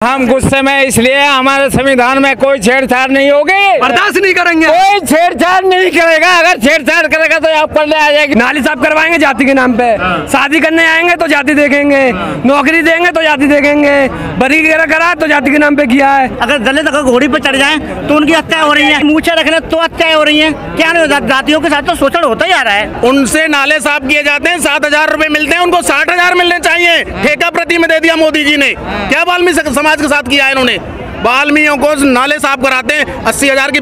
हम गुस्से में इसलिए हमारे संविधान में कोई छेड़छाड़ नहीं होगी, बर्दाश्त नहीं करेंगे। कोई छेड़छाड़ नहीं करेगा। अगर छेड़छाड़ करेगा तो आप पढ़ने आ जाएगी। नाली साफ करवाएंगे जाति के नाम पे, शादी करने आएंगे तो जाति देखेंगे, नौकरी देंगे तो जाति देखेंगे, बरी वगैरह करा तो जाति के नाम पे किया है। अगर दलित अगर घोड़ी पे चढ़ जाए तो उनकी हत्या हो रही है, मूछें रख ले तो हत्याएं हो रही है। क्या जातियों के साथ तो शोषण होता ही आ रहा है। उनसे नाले साफ किए जाते हैं, 7,000 रुपए मिलते हैं, उनको 60,000 मिलने चाहिए। ठेका प्रति में दे दिया मोदी जी ने। क्या वाल्मीकि समाज के साथ किया है इन्होंने? वाल्मीकियों को नाले साफ कराते हैं, 80,000 की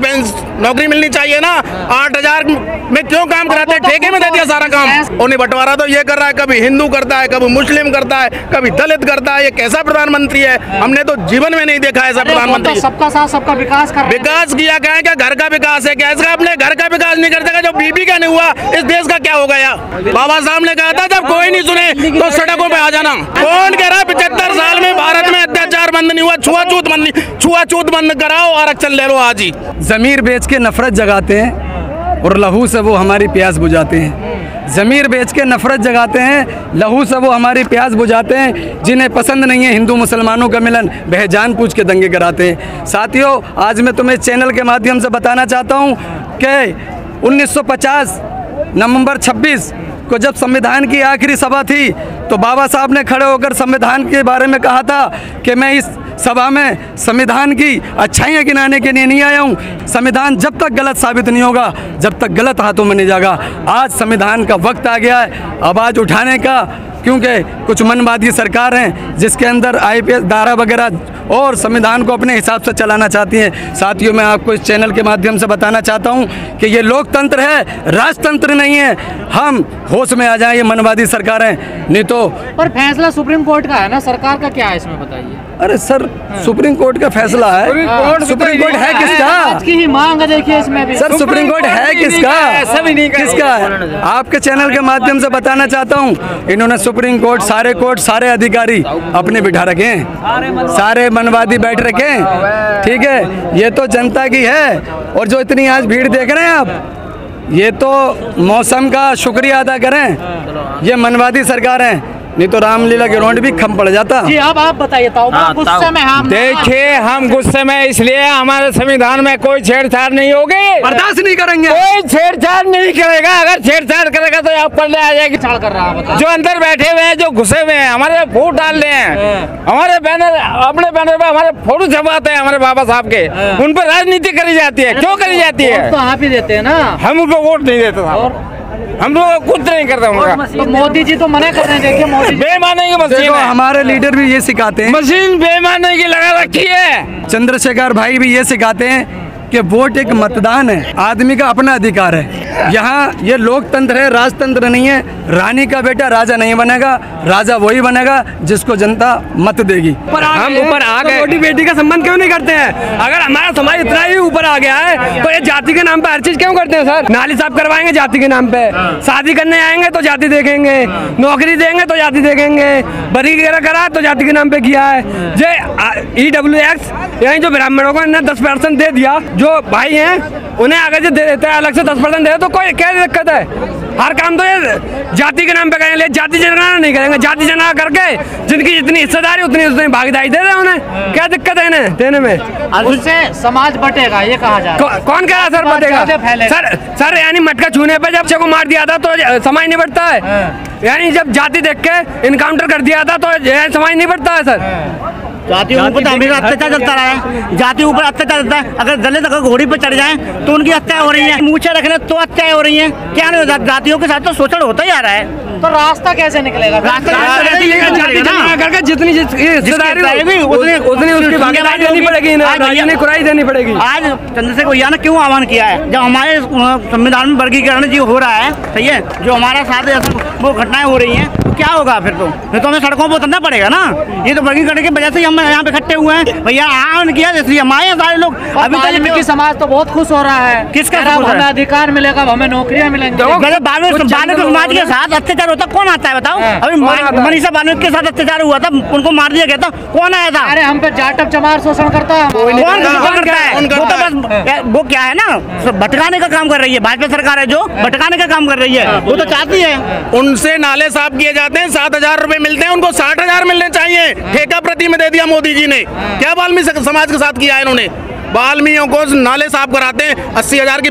नौकरी मिलनी चाहिए ना। 8,000 में क्यों काम कराते हैं? ठेके में दे दिया सारा काम। उन्हें बंटवारा तो ये कर रहा है, कभी हिंदू करता है, कभी मुस्लिम करता है, कभी दलित करता है। ये कैसा प्रधानमंत्री है? हमने तो जीवन में नहीं देखा ऐसा प्रधानमंत्री। सबका साथ सबका विकास कर विकास किया क्या है? क्या घर का विकास है क्या? इसका अपने घर का विकास नहीं कर सका, जो बीबी का नहीं हुआ इस देश का क्या हो गया? बाबा साहब ने कहा था जब कोई नहीं सुने तो सड़कों पे आ जाना। कौन कह रहा है 75 साल में भारत में अत्याचार बंद नहीं हुआ? छुआछूत बंद कराओ, आरक्षण ले लो आज ही। जमीर बेच के नफरत जगाते हैं और लहू से वो हमारी प्यास बुझाते हैं। ज़मीर बेच के नफरत जगाते हैं, लहू से वो हमारी प्यास बुझाते हैं। जिन्हें पसंद नहीं है हिंदू मुसलमानों का मिलन, वह जान पूछ के दंगे कराते हैं। साथियों, आज मैं तुम्हें चैनल के माध्यम से बताना चाहता हूँ कि 1950 नवंबर 26 को जब संविधान की आखिरी सभा थी तो बाबा साहब ने खड़े होकर संविधान के बारे में कहा था कि मैं इस सभा में संविधान की अच्छाइयाँ गिनाने के लिए नहीं आया हूँ। संविधान जब तक गलत साबित नहीं होगा, जब तक गलत हाथों में नहीं जाएगा। आज संविधान का वक्त आ गया है आवाज़ उठाने का, क्योंकि कुछ मनवादी सरकार हैं जिसके अंदर IPS दायरा वगैरह और संविधान को अपने हिसाब से चलाना चाहती हैं। साथियों, मैं आपको इस चैनल के माध्यम से बताना चाहता हूं कि ये लोकतंत्र है, राजतंत्र नहीं है। हम होश में आ जाएं, ये मनवादी सरकारें नहीं तो। पर फैसला सुप्रीम कोर्ट का है ना, सरकार का क्या है इसमें बताइए। अरे सर, सुप्रीम कोर्ट का फैसला है। सुप्रीम कोर्ट है किसका? आज की ही मांग देखिए इसमें भी। सर, सुप्रीम कोर्ट है किसका? किसका है? आपके चैनल के माध्यम से बताना चाहता हूँ, इन्होंने सुप्रीम कोर्ट, सारे कोर्ट, सारे अधिकारी अपने बिठा रखे हैं, सारे मनवादी बैठ रखे हैं। ठीक है, ये तो जनता की है। और जो इतनी आज भीड़ देख रहे हैं आप, ये तो मौसम का शुक्रिया अदा करें। ये मनवादी सरकार है, नहीं तो रामलीला ग्राउंड भी खम पड़ जाता। जी, अब आप बताइए। गुस्से में हम देखिए, हम गुस्से में इसलिए हमारे संविधान में कोई छेड़छाड़ नहीं होगी, बर्दाश्त नहीं करेंगे। कोई छेड़छाड़ नहीं करेगा। अगर छेड़छाड़ करेगा तो आप पढ़ने आ जाएगी। छाड़ कर रहा है, जो अंदर बैठे हुए हैं, जो घुसे हुए हैं, हमारे फूट डाल रहे हैं, हमारे बैनर, अपने बैनर पे हमारे फोटो छपवाते हैं हमारे बाबा साहब के। उन पर राजनीति करी जाती है। क्यों करी जाती है? तो आप ही देते हैं ना। हम उनको वोट नहीं देते था, हम लोग कुछ नहीं करते उनका। तो मोदी जी तो मना कर रहे हैं। देखिए, मोदी बेईमानी की मशीन है। हमारे लीडर भी ये सिखाते हैं, मशीन बेईमानी की लगा रखी है। चंद्रशेखर भाई भी ये सिखाते हैं कि वोट एक मतदान है, आदमी का अपना अधिकार है। यहाँ ये लोकतंत्र है, राजतंत्र नहीं है। रानी का बेटा राजा नहीं बनेगा, राजा वही बनेगा जिसको जनता मत देगी। हम ऊपर आ गए, बेटी बेटी का संबंध क्यों नहीं करते हैं? अगर हमारा समाज इतना ही ऊपर आ गया है तो ये जाति के नाम पे हर चीज क्यों करते हैं सर? नाली साफ करवाएंगे जाति के नाम पे, शादी करने आएंगे तो जाति देखेंगे, नौकरी देंगे तो जाति देखेंगे, बरी वगैरह करा तो जाति के नाम पे किया है। जो EWX यानी जो ब्राह्मणों को 10% दे दिया, जो भाई हैं उन्हें आगे से दे देता है, अलग से 10% दे तो कोई क्या दिक्कत है? हर काम तो ये जाति के नाम पे करेंगे, जाति जनगणना नहीं करेंगे। जाति जनगणना करके जिनकी जितनी हिस्सेदारी उतनी भागीदारी दे रहे हैं उन्हें। क्या दिक्कत है इन्हें देने में? उससे समाज बटेगा, ये कहा जा रहा है। कौन कह रहा है सर बटेगा? सर यानी मटका छूने पे जब बच्चे को मार दिया था तो समाज नहीं बढ़ता है? यानी जब जाति देख के इनकाउंटर कर दिया था तो समाज नहीं बढ़ता है सर? जातियों के ऊपर हमेशा अत्याचार चलता रहा है। जातियों ऊपर अत्याचार चलता है। अगर दलित अगर घोड़ी पे चढ़ जाए तो उनकी हत्या हो रही है, मूछें रख ले तो हत्याएं हो रही है। क्या जातियों के साथ तो शोषण होता ही आ रहा है। तो रास्ता कैसे निकलेगा? करके जितनी हिस्सेदारी उतनी उसकी भागीदारी देनी पड़ेगी, कुराई देनी पड़ेगी। आज चंद्रशेखर भैया ने क्यों आह्वान किया है? जब हमारे संविधान में वर्गीकरण जी हो रहा है, सही है, जो हमारा साथ वो घटनाएं हो रही हैं, क्या होगा फिर तो हमें सड़कों पर उतरना पड़ेगा ना। ये तो वर्गीकरण की वजह से हम यहाँ पे इकट्ठे हुए हैं। भैया आह्वान किया इसलिए हम आए सारे लोग। अभी वाल्मीकि समाज तो बहुत खुश हो रहा है। किसका? हमें अधिकार मिलेगा, हमें नौकरियां मिलेंगी। वाल्मीकि समाज के साथ अत्याचार होता कौन आता है बताओ? अभी मनीषा वाल्मीकि के साथ अत्याचार हुआ था, उनको मार दिया गया था, कौन आया था? अरे हम पे जाटव चमार शोषण करता है। कौन करता है? वो तो बस वो क्या है ना, भटकाने का काम कर रही है। भाजपा सरकार है जो भटकाने का काम कर रही है, वो तो चाहती है। उनसे नाले साफ किए जाते जाते हैं 7,000 रुपए मिलते हैं, उनको 60,000 मिलने चाहिए। ठेका प्रति में दे दिया मोदी जी ने। क्या बाल्मी समाज के साथ किया है इन्होंने? बाल्मियों को नाले साफ कराते हैं, 80,000 की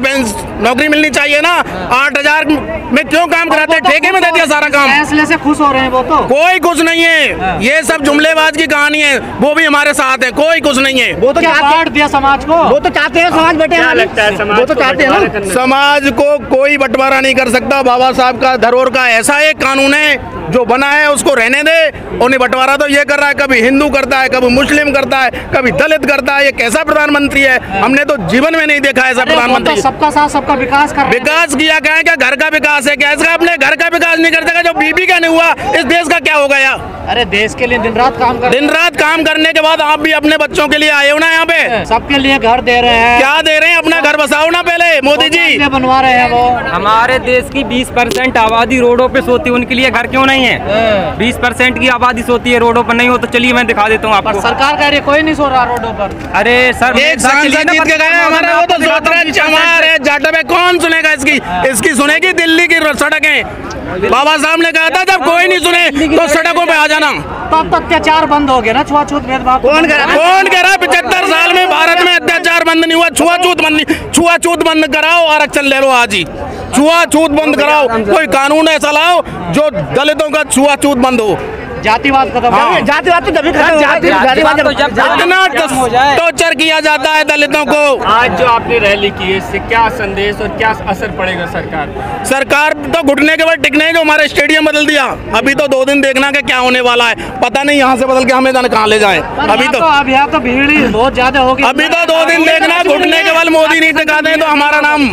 नौकरी मिलनी चाहिए ना, 8,000 में क्यों काम कराते हैं? ठेके में दे दिया सारा काम। फैसले से खुश हो रहे हैं वो तो? कोई खुश नहीं है, ये सब जुमलेबाज की कहानी है। वो भी हमारे साथ है, कोई खुश नहीं है। वो तो क्या बांट दिया समाज को? वो तो चाहते हैं समाज बैठे हैं, लगता है समाज वो तो चाहते हैं ना। समाज को कोई बंटवारा नहीं कर सकता। बाबा साहब का धरोहर का ऐसा एक कानून है जो बना है, उसको रहने दे। उन्हें बंटवारा तो ये कर रहा है, कभी हिंदू करता है, कभी मुस्लिम करता है, कभी दलित करता है। ये कैसा प्रधानमंत्री है? हमने तो जीवन में नहीं देखा ऐसा प्रधानमंत्री। सबका साथ सबका विकास कर रहे हैं। विकास किया क्या है? क्या घर का विकास है क्या? इसका अपने घर का विकास नहीं कर सका, जो बीबी का नहीं हुआ, इस देश का क्या हो गया? अरे देश के लिए दिन रात काम कर, दिन रात काम करने के बाद आप भी अपने बच्चों के लिए आए हो ना यहाँ पे। सबके लिए घर दे रहे हैं। क्या दे रहे हैं? अपना घर बसाओ ना पहले, मोदी जी बनवा रहे हैं वो। हमारे देश की 20% आबादी रोडों पे सोती है, उनके लिए घर क्यों नहीं है? 20% की आबादी सोती है, रोडों पर नहीं हो तो चलिए मैं दिखा देता हूँ आपको। सरकार कह रही है कोई नहीं सो रहा रोडों पर। अरे सर, एक सांसद जीत के गए हमारा, वो तो सोच रहे चमार है जाटव है। कौन सुनेगा इसकी सुनेगी दिल्ली की सड़कें। बाबा साहब ने कहा था जब कोई नहीं सुने तो सड़कों पे आ जाना। तब तक अत्याचार बंद हो गया ना, छुआछूत भेदभाव कौन कह रहा है? कौन कह रहा है 75 साल में भारत में अत्याचार बंद नहीं हुआ? छुआछूत बंद कराओ, आरक्षण ले लो आज ही। छुआछूत बंद कराओ, कोई कानून ऐसा लाओ जो दलितों का छुआछूत बंद हो। जातिवाद खत्म हो हाँ। जातिवाद तो तभी खत्म होगा, जातिवाद जब इतना टॉर्चर किया जाता है दलितों को। आज जो आपने रैली की है, इससे क्या संदेश और क्या असर पड़ेगा सरकार पर? सरकार तो घुटने के बाद टिकने है, जो हमारे स्टेडियम बदल दिया। अभी तो 2 दिन देखना कि क्या होने वाला है, पता नहीं यहाँ से बदल के हमें जाने कहाँ ले जाए। अभी तो अब यहाँ तो भीड़ ही बहुत ज्यादा होगी। अभी तो 2 दिन देखना, घुटने के बल मोदी नहीं टिकाते हैं तो हमारा नाम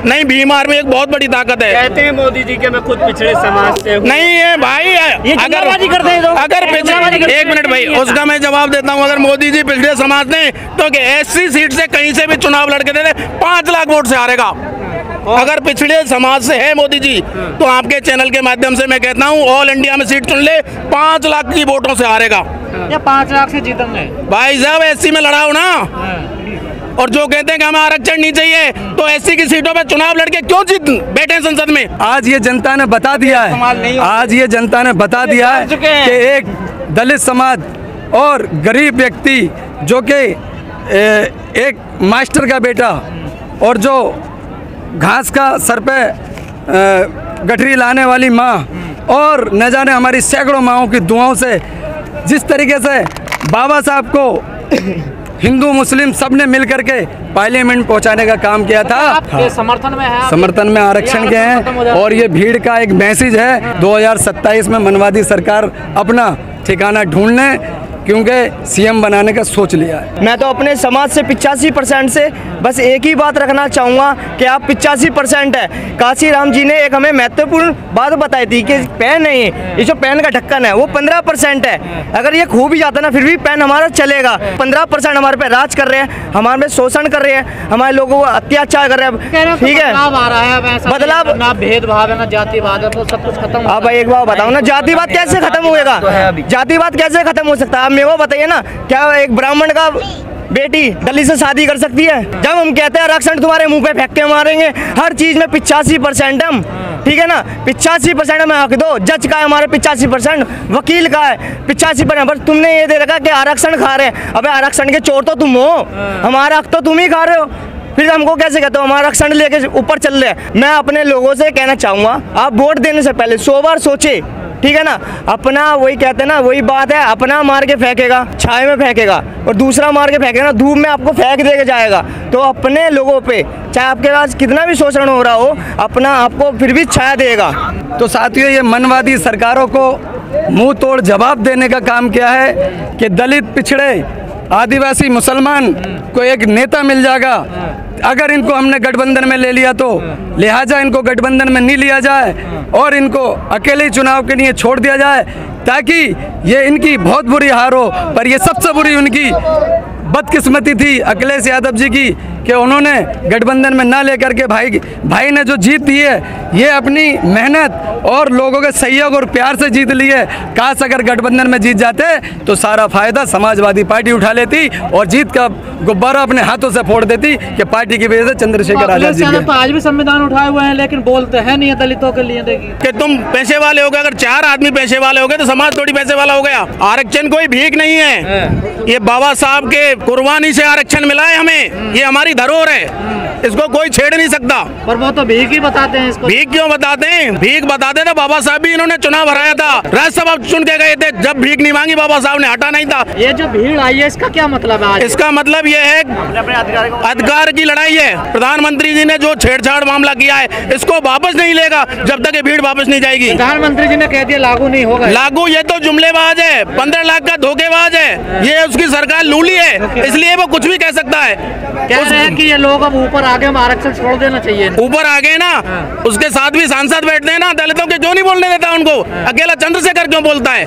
नहीं। भीम आर्मी एक बहुत बड़ी ताकत है। कहते हैं मोदी जी के मैं खुद पिछड़े समाज से हूं। नहीं है भाई, अगर एक मिनट भाई, उसका मैं जवाब देता हूँ। अगर मोदी जी पिछड़े समाज ने तो ऐसी सीट से कहीं से भी चुनाव लड़के दे 5 लाख वोट से हारेगा। अगर पिछड़े समाज से है मोदी जी तो आपके चैनल के माध्यम से मैं कहता हूँ ऑल इंडिया में सीट चुन ले, 5 लाख की वोटों से हारेगा। या 5 लाख से जीतेंगे भाई साहब, एससी में लड़ाओ ना। और जो कहते हैं कि हमें आरक्षण नहीं चाहिए तो एससी की सीटों पे चुनाव लड़के क्यों जीत बैठे संसद में? आज ये जनता ने बता दिया है, आज ये जनता ने बता दिया है कि एक दलित समाज और गरीब व्यक्ति जो कि एक मास्टर का बेटा और जो घास का सर पे गठरी लाने वाली माँ और न जाने हमारी सैकड़ों माँओं की दुआओं से जिस तरीके से बाबा साहब को हिंदू मुस्लिम सब ने मिल करके पार्लियामेंट पहुंचाने का काम किया था। आपके समर्थन में है, समर्थन में आरक्षण के हैं और ये भीड़ का एक मैसेज है 2027 में मनवादी सरकार अपना ठिकाना ढूंढने, क्योंकि सीएम बनाने का सोच लिया है। मैं तो अपने समाज से 85% से बस एक ही बात रखना चाहूँगा कि आप 85% है। काशी राम जी ने एक हमें महत्वपूर्ण बात बताई थी कि पेन नहीं है, ये जो पेन का ढक्कन है वो 15% है। अगर ये खो भी जाता ना फिर भी पेन हमारा चलेगा। 15% हमारे पे राज कर रहे हैं, हमारे पे शोषण कर रहे हैं, हमारे लोगों को अत्याचार कर रहे हैं। ठीक है, बदलाव आ रहा है, बदलाव ना भेदभाव है ना जातिवाद है, तो सब कुछ खत्म। आप भाई एक बात बताओ ना, जातिवाद कैसे खत्म होएगा? जातिवाद कैसे खत्म हो सकता है? आप मेरे को बताइए ना, क्या एक ब्राह्मण का बेटी दलित से शादी कर सकती है? जब हम कहते हैं आरक्षण तुम्हारे मुंह पे फेंक के मारेंगे, हर चीज में 85% हम, ठीक है ना, 85% में हक दो। जज का है हमारे 85%, वकील का है 85%, पर तुमने ये दे रखा कि आरक्षण खा रहे हैं। अबे आरक्षण के चोर तो तुम हो, हमारा हक तो तुम ही खा रहे हो, फिर हमको कैसे कहते हो हम आरक्षण लेके ऊपर चल रहे हैं? मैं अपने लोगों से कहना चाहूँगा, आप वोट देने से पहले 100 बार सोचे, ठीक है ना। अपना वही कहते हैं ना, वही बात है, अपना मार के फेंकेगा छाए में फेंकेगा और दूसरा मार के फेंकेगा ना धूप में, आपको फेंक दे जाएगा। तो अपने लोगों पे चाहे आपके पास कितना भी शोषण हो रहा हो, अपना आपको फिर भी छाया देगा। तो साथियों, ये मनवादी सरकारों को मुंह तोड़ जवाब देने का काम किया है कि दलित, पिछड़े, आदिवासी, मुसलमान को एक नेता मिल जाएगा। अगर इनको हमने गठबंधन में ले लिया तो लिहाजा इनको गठबंधन में नहीं लिया जाए और इनको अकेले चुनाव के लिए छोड़ दिया जाए, ताकि ये इनकी बहुत बुरी हार हो, पर ये सबसे बुरी उनकी बदकिस्मती थी अखिलेश यादव जी की कि उन्होंने गठबंधन में ना लेकर के भाई ने जो जीत दी है ये अपनी मेहनत और लोगों के सहयोग और प्यार से जीत ली है। काश अगर गठबंधन में जीत जाते तो सारा फायदा समाजवादी पार्टी उठा लेती और जीत का गुब्बारा अपने हाथों से फोड़ देती कि पार्टी की वजह से चंद्रशेखर आजाद जी तो आज भी संविधान उठाए हुए हैं लेकिन बोलते हैं नहीं है दलितों के लिए। देखिए कि तुम पैसे वाले हो गए, अगर 4 आदमी पैसे वाले हो गए तो समाज थोड़ी पैसे वाला हो गया। आरक्षण कोई भीख नहीं है, ये बाबा साहब के कुर्बानी से आरक्षण मिला है हमें, ये हमारी धरोहर है, इसको कोई छेड़ नहीं सकता। पर वो तो भीख ही बताते हैं इसको। भीख क्यों बताते हैं? भीख बताते थे बाबा साहब भी, इन्होंने चुनाव हराया था, राज्यसभा चुन के गए थे, जब भीख नहीं मांगी बाबा साहब ने हटा नहीं था। ये जो भीड़ आई है इसका क्या मतलब है आज? इसका मतलब ये है अधिकार की लड़ाई है। प्रधानमंत्री जी ने जो छेड़छाड़ मामला किया है इसको वापस नहीं लेगा जब तक ये भीड़ वापस नहीं जाएगी। प्रधानमंत्री जी ने कह दिया लागू नहीं होगा। लागू ये तो जुमलेबाज है, 15 लाख का धोखेबाज है, ये उसकी सरकार लूली है, इसलिए वो कुछ भी कह सकता है। कह रहे हैं कि ये लोग अब ऊपर आगे आरक्षण छोड़ देना चाहिए। ऊपर आ गए ना, उसके साथ भी सांसद बैठते हैं ना, दलितों के क्यों नहीं बोलने देता उनको? अकेला चंद्रशेखर क्यों बोलता है?